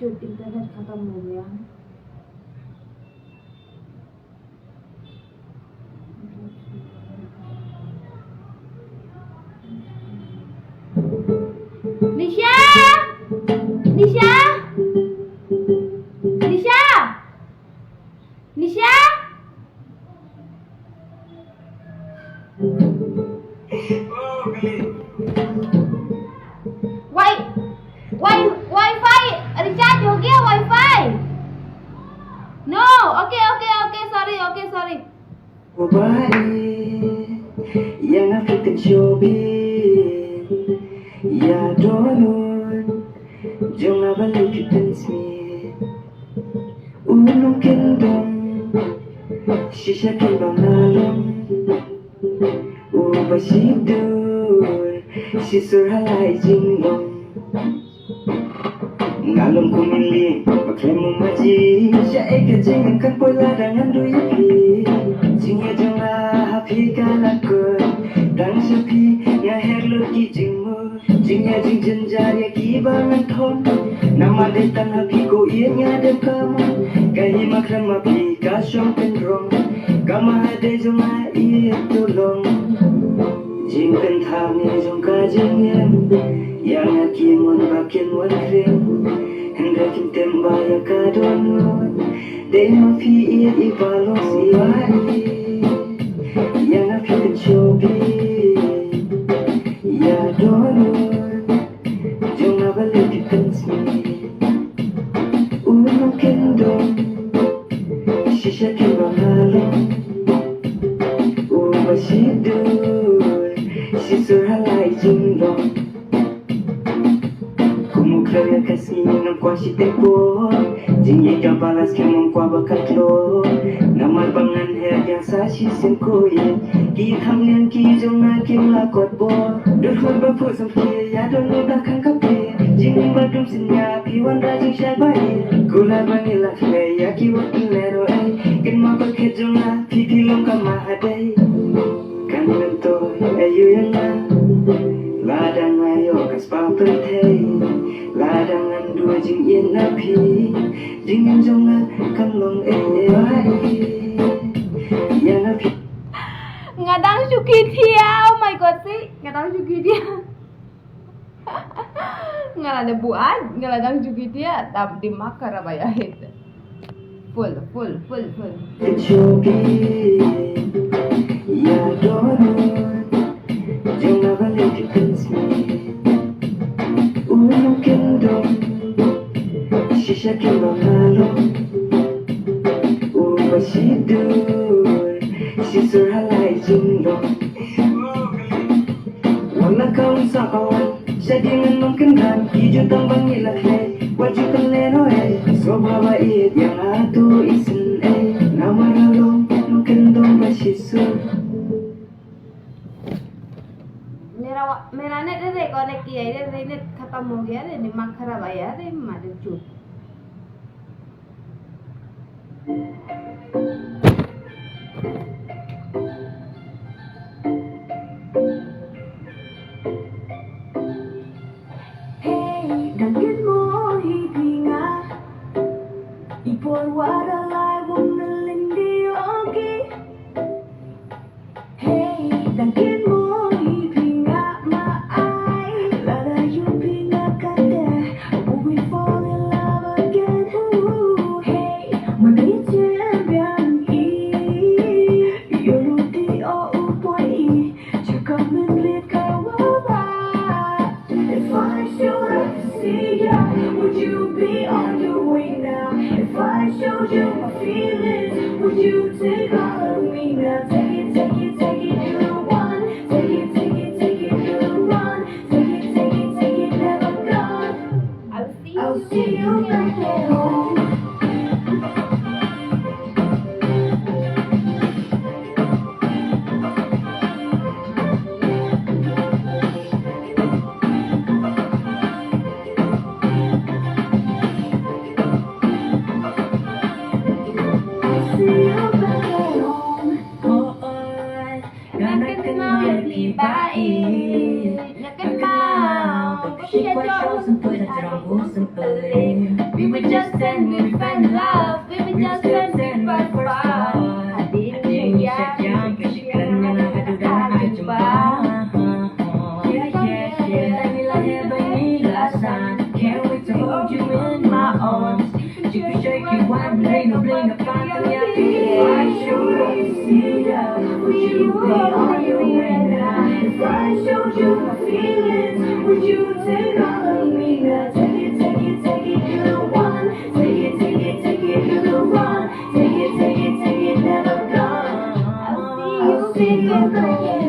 चुट internet खत्म हो गया। Nisha, Nisha, Nisha, Nisha, Y Y WiFi recharge हो गया WiFi. No okay okay okay sorry okay sorry. Yang African showbiz ya donun jong abalik tansmi unum kendom shisha kembangalom ubasidur sisur halai jinglom ngalom kumili paklemu maji syae kejeng kan pola dengan duipi jingya jongla happy kalakun dan sepi ya herlo ki jingmu jingya jing jenjaya ki bangan thon nama detan happy ko ianya de kama kahi makram happy ka shong pen rong kama hade jonga ie tolong jing pen thame jong ka jingem yang akimun bakin wan kring hingga kim tembaya ka donun de mafi ie ibalong siwai yang African showbiz ya donun jong abalik tansmi unum kendom shisha kembangalom ubasidur sisur halai jinglom kumukra kasih nam kuasi tempo jingye ka balas kemam kwa bakatlo namar bangan her yang sashi semkoye ki thamnen ki jonga kim la kot bo dot khon ba phu sampe ya don no da kan kape jing ba dum sinya pi wan da jing shai bai kula bangi la khle ya ki wat lero ai ken ma ba khe jonga pi pi lom ka ma hadai kan men to ayu yang na ladang ayo kas pa pentei ladangan dua jing yen napi jing yang jonga kan long ai yang napi ngadang suki dia, oh my god sih, ngadang suki dia. Nggak ada buat, ngadang suki dia, tapi dimakan apa ya itu. Full. kecobi ya donun jonga balik tansmi unum kendom shisha kembangalom ubasidur sisur halai jinglom wala kaun sa kawan siya dengan mengkendan hijau tambang ilakle wajib keleno sobhava iet yang atu isen nama ralom mengkendom basisur मेरा net they connect किया है net खत्म हो गया है दिमाग खराब आया है मादर चोट Hey, dangin mo hipinga ipor wada lai wumnalindi ogi. Hey, dangin mo hipinga maai lada yupinga kate we fall in love again. Ooh, hey, mani champion e yoruti o upoi chakamin lit kawawa. If I showed up to see ya, would you be on your way now? If I showed you my feelings, would you take all of me now? Take it, you one. Take it, you run. Take it, never gone. I'll see you back at home. We were just send me friend love. Baby, just send me friend fun. Hadirin yang kesekian yang ada dan jumpa. Tangilah hebat nilasan. Can't wait to hold you in my arms. You can shake you one bling bling apart from your feet. If I showed up to see ya, would you be on your way now? If I showed you my feelings, would you take all of me now? Take it, take it, take it, you're the one. Take it, take it, take it, you're the one. Take it, take it, take it, never gone. I'll see you again.